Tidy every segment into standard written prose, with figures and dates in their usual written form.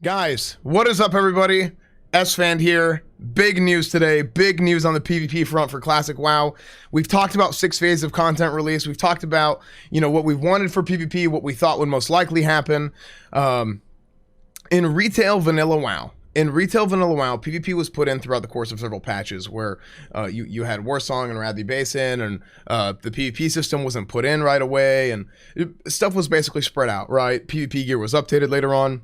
Guys, what is up, everybody? S-Fan here. Big news today. Big news on the PvP front for Classic WoW. We've talked about 6 phases of content release. We've talked about, what we wanted for PvP, what we thought would most likely happen. In retail vanilla WoW, PvP was put in throughout the course of several patches where you had Warsong and Wrathy Basin, and the PvP system wasn't put in right away, and stuff was basically spread out, right? PvP gear was updated later on.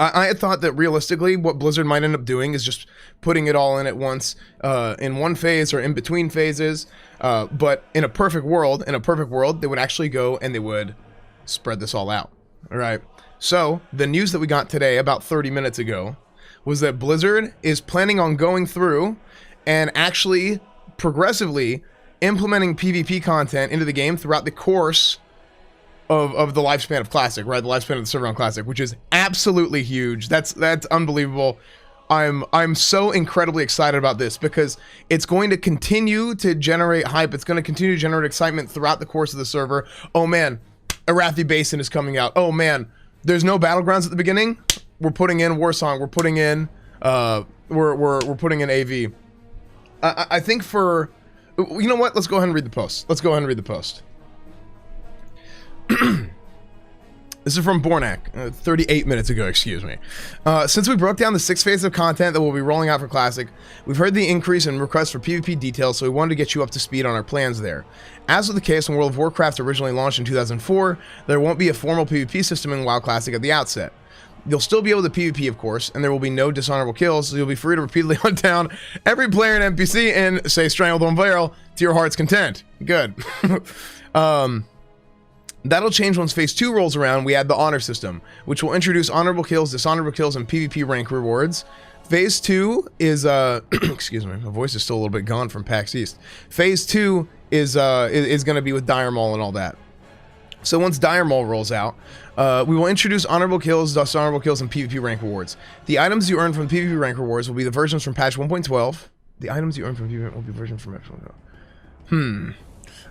I had thought that realistically what Blizzard might end up doing is just putting it all in at once in one phase or in between phases. But in a perfect world, they would actually go and they would spread this all out. All right. So the news that we got today about 30 minutes ago was that Blizzard is planning on going through and actually progressively implementing PvP content into the game throughout the course of the lifespan of Classic, right? The lifespan of the server on Classic, which is absolutely huge. That's unbelievable. I'm so incredibly excited about this because it's going to continue to generate hype. It's going to continue to generate excitement throughout the course of the server. Oh man, Wrathy Basin is coming out. Oh man, there's no battlegrounds at the beginning. We're putting in Warsong. We're putting in we're putting in AV. I think for, you know what? Let's go ahead and read the post. This is from Bornak, 38 minutes ago, excuse me. Since we broke down the 6 phases of content that we'll be rolling out for Classic, we've heard the increase in requests for PvP details, so we wanted to get you up to speed on our plans there. As was the case when World of Warcraft originally launched in 2004, there won't be a formal PvP system in WoW Classic at the outset. You'll still be able to PvP, of course, and there will be no dishonorable kills, so you'll be free to repeatedly hunt down every player and NPC and, say, Strangled on Vale to your heart's content. Good. That'll change once Phase 2 rolls around. We add the honor system, which will introduce honorable kills, dishonorable kills, and PvP rank rewards. Phase 2 is, excuse me, my voice is still a little bit gone from PAX East. Phase 2 is going to be with Dire Maul and all that. So once Dire Maul rolls out, we will introduce honorable kills, dishonorable kills, and PvP rank rewards. The items you earn from PvP rank rewards will be the versions from patch 1.12. The items you earn from PvP will be versions from patch 1.12.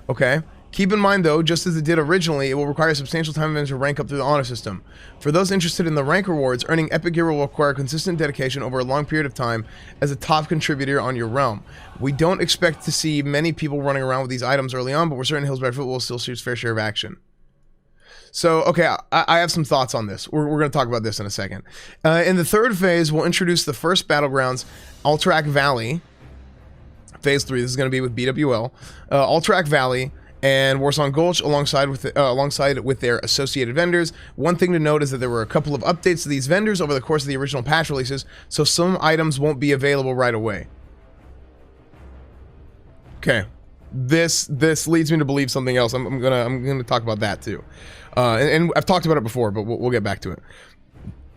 Okay. Keep in mind, though, just as it did originally, it will require substantial time events to rank up through the honor system. For those interested in the rank rewards, earning epic gear will require consistent dedication over a long period of time as a top contributor on your realm. We don't expect to see many people running around with these items early on, but we're certain Hillsborough Foot will still see its fair share of action. So, okay, I have some thoughts on this. We're going to talk about this in a second. In the 3rd phase, we'll introduce the first battlegrounds, Alterac Valley. Phase 3, this is going to be with BWL. Alterac Valley and Warsong Gulch alongside with their associated vendors. One thing to note is that there were a couple of updates to these vendors over the course of the original patch releases, so some items won't be available right away. Okay, this leads me to believe something else. I'm gonna talk about that too, and I've talked about it before, but we'll get back to it.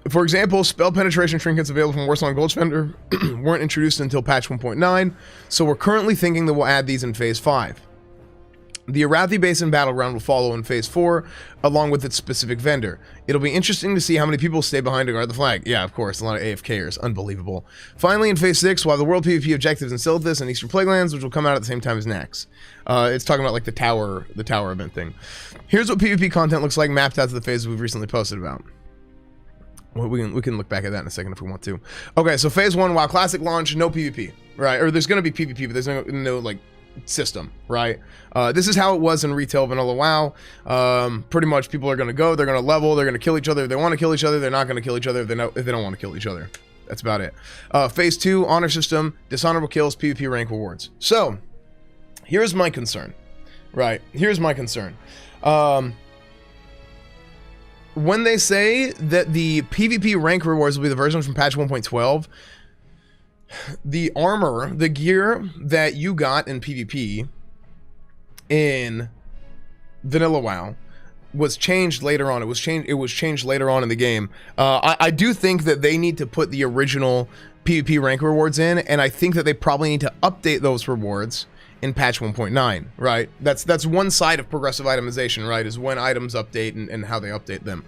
For example, spell penetration trinkets available from Warsong Gulch vendor weren't introduced until patch 1.9, so we're currently thinking that we'll add these in Phase 5. The Wrathy Basin Battleground will follow in Phase 4, along with its specific vendor. It'll be interesting to see how many people stay behind to guard the flag. Yeah, of course, a lot of AFKers. Unbelievable. Finally, in Phase 6, we'll have the World PvP objectives in Silithus and Eastern Plaguelands, which will come out at the same time as Nax. It's talking about, like, the tower event thing. Here's what PvP content looks like mapped out to the phases we've recently posted about. Well, we can look back at that in a second if we want to. Okay, so Phase 1, WoW Classic launch, no PvP, right? Or there's going to be PvP, but there's no like, system, right? This is how it was in retail vanilla WoW. Pretty much people are going to go, they're going to level, they're going to kill each other if they want to kill each other, they're not going to kill each other if they don't want to kill each other. That's about it. Phase 2, honor system, dishonorable kills, PvP rank rewards. So, here's my concern, right? Here's my concern. When they say that the PvP rank rewards will be the versions from patch 1.12, the armor, the gear that you got in PvP in vanilla WoW was changed later on. It was changed later on in the game. I do think that they need to put the original PvP rank rewards in, and I think that they probably need to update those rewards in patch 1.9, right? That's one side of progressive itemization, right? Is when items update and how they update them.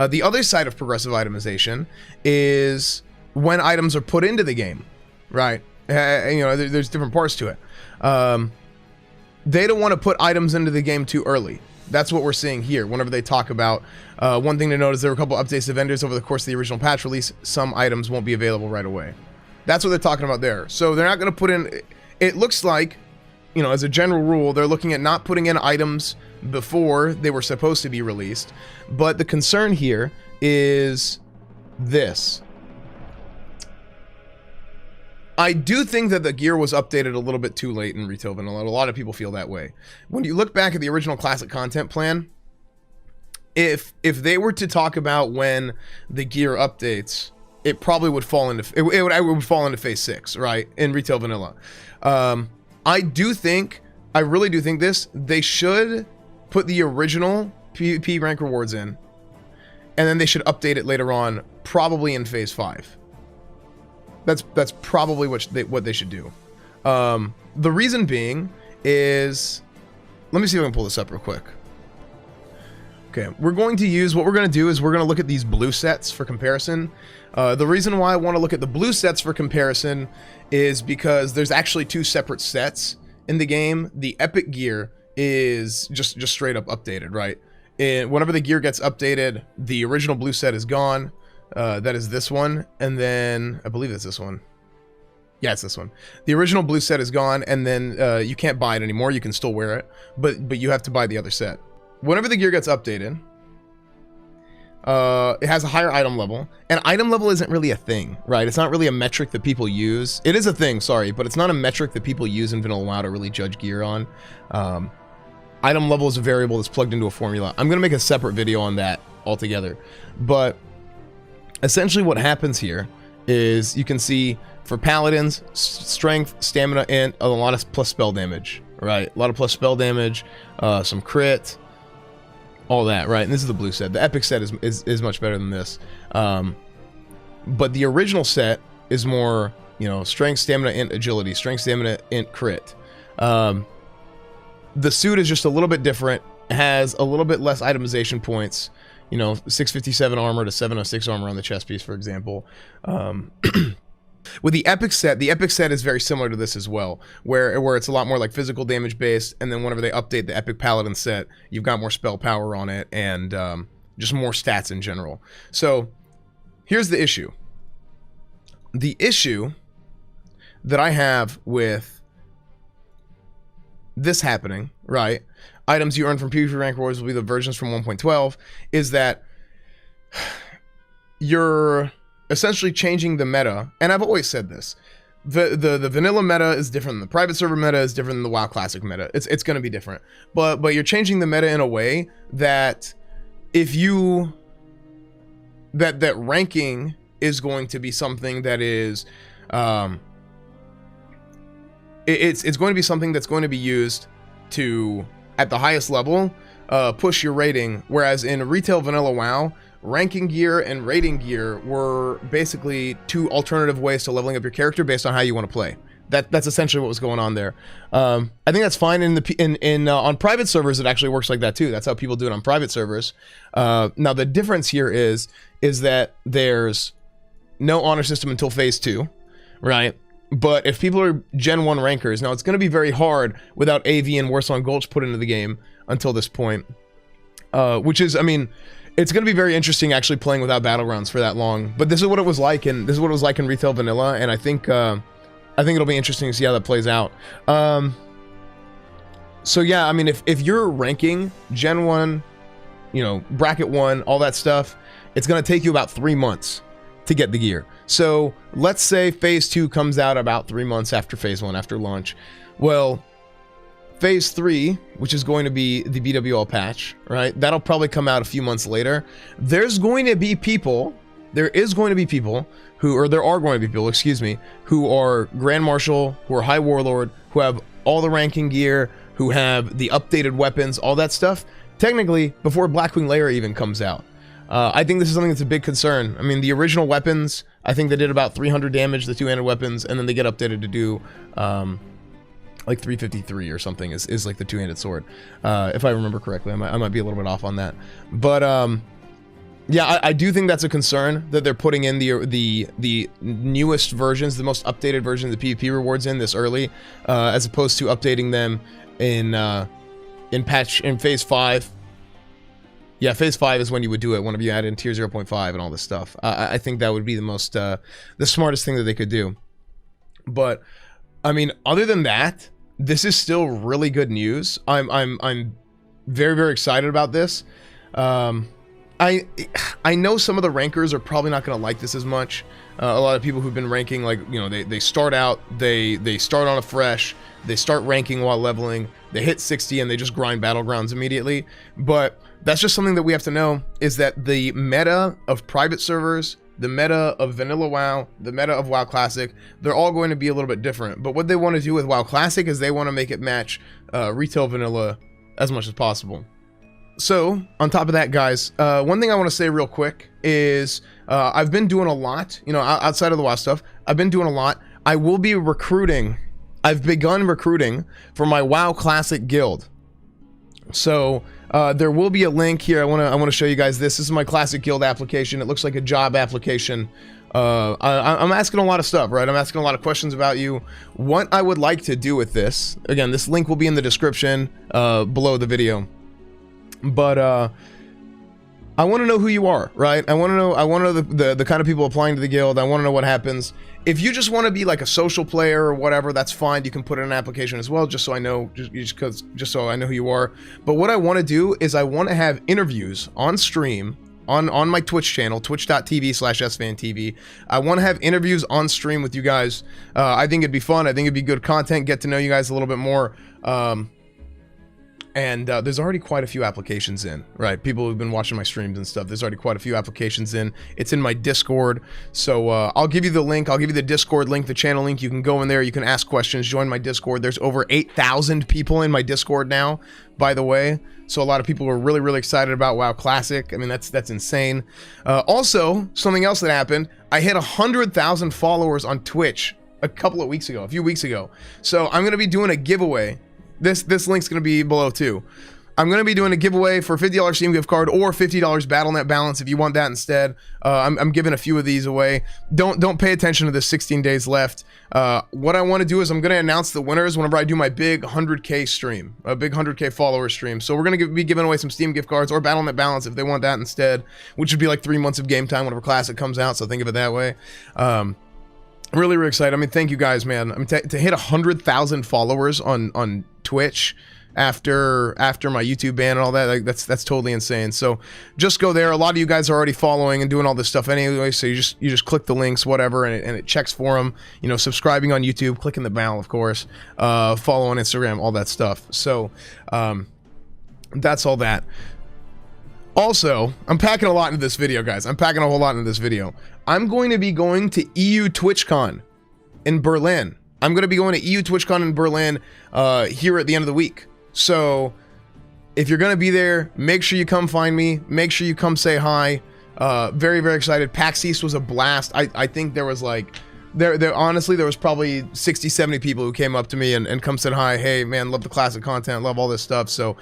The other side of progressive itemization is when items are put into the game. Right, there's different parts to it. They don't want to put items into the game too early. That's what we're seeing here whenever they talk about, one thing to note is there were a couple updates to vendors over the course of the original patch release. Some items won't be available right away. That's what they're talking about there. So they're not going to put in, it looks like, you know, as a general rule, they're looking at not putting in items before they were supposed to be released. But the concern here is this. I do think that the gear was updated a little bit too late in Retail Vanilla. A lot of people feel that way. When you look back at the original Classic content plan, if they were to talk about when the gear updates, it probably would fall into it would fall into phase 6, right, in Retail Vanilla. I really do think they should put the original PvP rank rewards in, and then they should update it later on, probably in phase 5. That's probably what they should do. The reason being is, let me see if I can pull this up real quick. Okay, what we're going to do is we're going to look at these blue sets for comparison. The reason why I want to look at the blue sets for comparison is because there's actually 2 separate sets in the game. The epic gear is just straight up updated, right? And whenever the gear gets updated, the original blue set is gone. That is this one, and then I believe it's this one. Yeah, it's this one. The original blue set is gone, and then you can't buy it anymore. You can still wear it, but you have to buy the other set. Whenever the gear gets updated, it has a higher item level, and item level isn't really a thing, right? It's not really a metric that people use. It is a thing, sorry, but it's not a metric that people use in Vanilla WoW to really judge gear on. Item level is a variable that's plugged into a formula. I'm going to make a separate video on that altogether, but essentially what happens here is you can see for paladins, strength, stamina, and a lot of plus spell damage, right? A lot of plus spell damage, some crit, all that, right? And this is the blue set. The epic set is much better than this. But the original set is more, you know, strength, stamina, and agility. Strength, stamina, and crit. The suit is just a little bit different. It has a little bit less itemization points. You know, 657 armor to 706 armor on the chest piece, for example. With the epic set is very similar to this as well, where it's a lot more like physical damage based, and then whenever they update the epic paladin set, you've got more spell power on it, and just more stats in general. So here's the issue. The issue that I have with this happening, right? Items you earn from PvP rank rewards will be the versions from 1.12, is that you're essentially changing the meta, and I've always said this. The vanilla meta is different than the private server meta, is different than the WoW Classic meta. It's going to be different. But you're changing the meta in a way that if you that ranking is going to be something that is it's going to be something that's going to be used to, at the highest level, push your rating, whereas in Retail Vanilla WoW, ranking gear and rating gear were basically 2 alternative ways to leveling up your character based on how you want to play. That's essentially what was going on there. I think that's fine on private servers. It actually works like that too. That's how people do it on private servers. Now the difference here is that there's no honor system until phase 2, right? But if people are Gen 1 rankers, now it's going to be very hard without AV and Warsong Gulch put into the game until this point. Which is, I mean, it's going to be very interesting actually playing without Battlegrounds for that long. But this is what it was like, and this is what it was like in Retail Vanilla, and I think it'll be interesting to see how that plays out. So yeah, I mean, if you're ranking Gen 1, you know, Bracket 1, all that stuff, it's going to take you about 3 months to get the gear. So let's say phase 2 comes out about 3 months after phase 1, after launch. Well, phase 3, which is going to be the BWL patch, right? That'll probably come out a few months later. There is going to be people, who are Grand Marshal, who are High Warlord, who have all the ranking gear, who have the updated weapons, all that stuff, technically before Blackwing Lair even comes out. I think this is something that's a big concern. I mean, the original weapons, I think they did about 300 damage, the two-handed weapons, and then they get updated to do like 353 or something is like the two-handed sword. If I remember correctly, I might be a little bit off on that. But yeah, I do think that's a concern that they're putting in the newest versions, the most updated version of the PvP rewards in this early, as opposed to updating them in phase 5 Yeah, phase 5 is when you would do it, whenever you add in tier 0.5 and all this stuff. I think that would be the most, the smartest thing that they could do. But, I mean, other than that, this is still really good news. I'm very, very excited about this. I know some of the rankers are probably not going to like this as much. A lot of people who've been ranking, like, you know, they start out, they start on a fresh, they start ranking while leveling, they hit 60 and they just grind battlegrounds immediately. But that's just something that we have to know, is that the meta of private servers, the meta of vanilla WoW, the meta of WoW Classic, they're all going to be a little bit different. But what they want to do with WoW Classic is they want to make it match retail vanilla as much as possible. So, on top of that, guys, one thing I want to say real quick is I've been doing a lot, you know, outside of the WoW stuff, I've been doing a lot. I will be recruiting, I've begun recruiting for my WoW Classic guild. So, there will be a link here. I want to show you guys this. This is my Classic guild application. It looks like a job application. I'm asking a lot of stuff, right? I'm asking a lot of questions about you. What I would like to do with this, again, this link will be in the description below the video. But I want to know who you are, right? I want to know the kind of people applying to the guild. I want to know what happens. If you just want to be like a social player or whatever, that's fine. You can put in an application as well, just so I know, just so I know who you are. But what I want to do is I want to have interviews on stream on my Twitch channel, twitch.tv/svantv. I want to have interviews on stream with you guys. I think it'd be fun. I think it'd be good content. Get to know you guys a little bit more. And there's already quite a few applications in, right? People who've been watching my streams and stuff, there's already quite a few applications in. It's in my Discord. So I'll give you the link. I'll give you the Discord link, the channel link. You can go in there. You can ask questions. Join my Discord. There's over 8,000 people in my Discord now, by the way. So a lot of people are really, really excited about WoW Classic. I mean, that's insane. Also, something else that happened, I hit 100,000 followers on Twitch a few weeks ago. So I'm going to be doing a giveaway. This link's going to be below too. I'm going to be doing a giveaway for $50 Steam gift card or $50 Battle.net balance if you want that instead. I'm giving a few of these away. Don't pay attention to the 16 days left. What I want to do is I'm going to announce the winners whenever I do my big 100K stream, a big 100K follower stream. So we're going to be giving away some Steam gift cards or Battle.net balance if they want that instead, which would be like 3 months of game time whenever Classic comes out. So think of it that way. Really, really excited. I mean, thank you guys, man. I mean, to hit 100,000 followers on Twitch after my YouTube ban and all that, like that's totally insane. So just go there. A lot of you guys are already following and doing all this stuff anyway. So you just click the links, whatever, and it checks for them. You know, subscribing on YouTube, clicking the bell, of course. Follow on Instagram, all that stuff. So that's all that. Also, I'm packing a lot into this video, guys. I'm packing a whole lot into this video. I'm going to be going to EU TwitchCon in Berlin. I'm going to be going to EU TwitchCon in Berlin here at the end of the week. So if you're going to be there, make sure you come find me. Make sure you come say hi. Very, very excited. PAX East was a blast. I think there was like... honestly, there was probably 60, 70 people who came up to me and come said hi. Hey, man, love the classic content. Love all this stuff. So...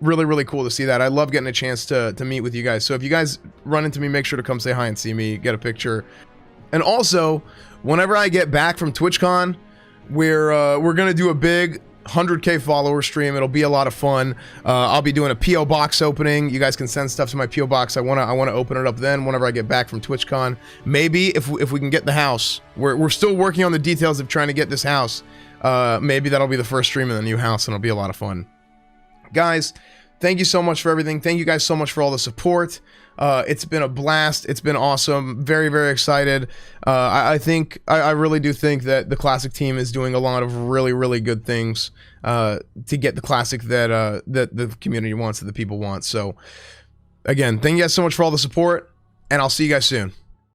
really, really cool to see that. I love getting a chance to meet with you guys. So if you guys run into me, make sure to come say hi and see me, get a picture. And also, whenever I get back from TwitchCon, we're gonna do a big 100K follower stream. It'll be a lot of fun. I'll be doing a PO box opening. You guys can send stuff to my PO box. I wanna open it up then whenever I get back from TwitchCon. Maybe if we can get the house. We're still working on the details of trying to get this house. Maybe that'll be the first stream in the new house, and it'll be a lot of fun. Guys, thank you so much for everything. Thank you guys so much for all the support. It's been a blast. It's been awesome. Very, very excited. I really do think that the Classic team is doing a lot of really, really good things to get the Classic that the community wants, that the people want. So, again, thank you guys so much for all the support, and I'll see you guys soon.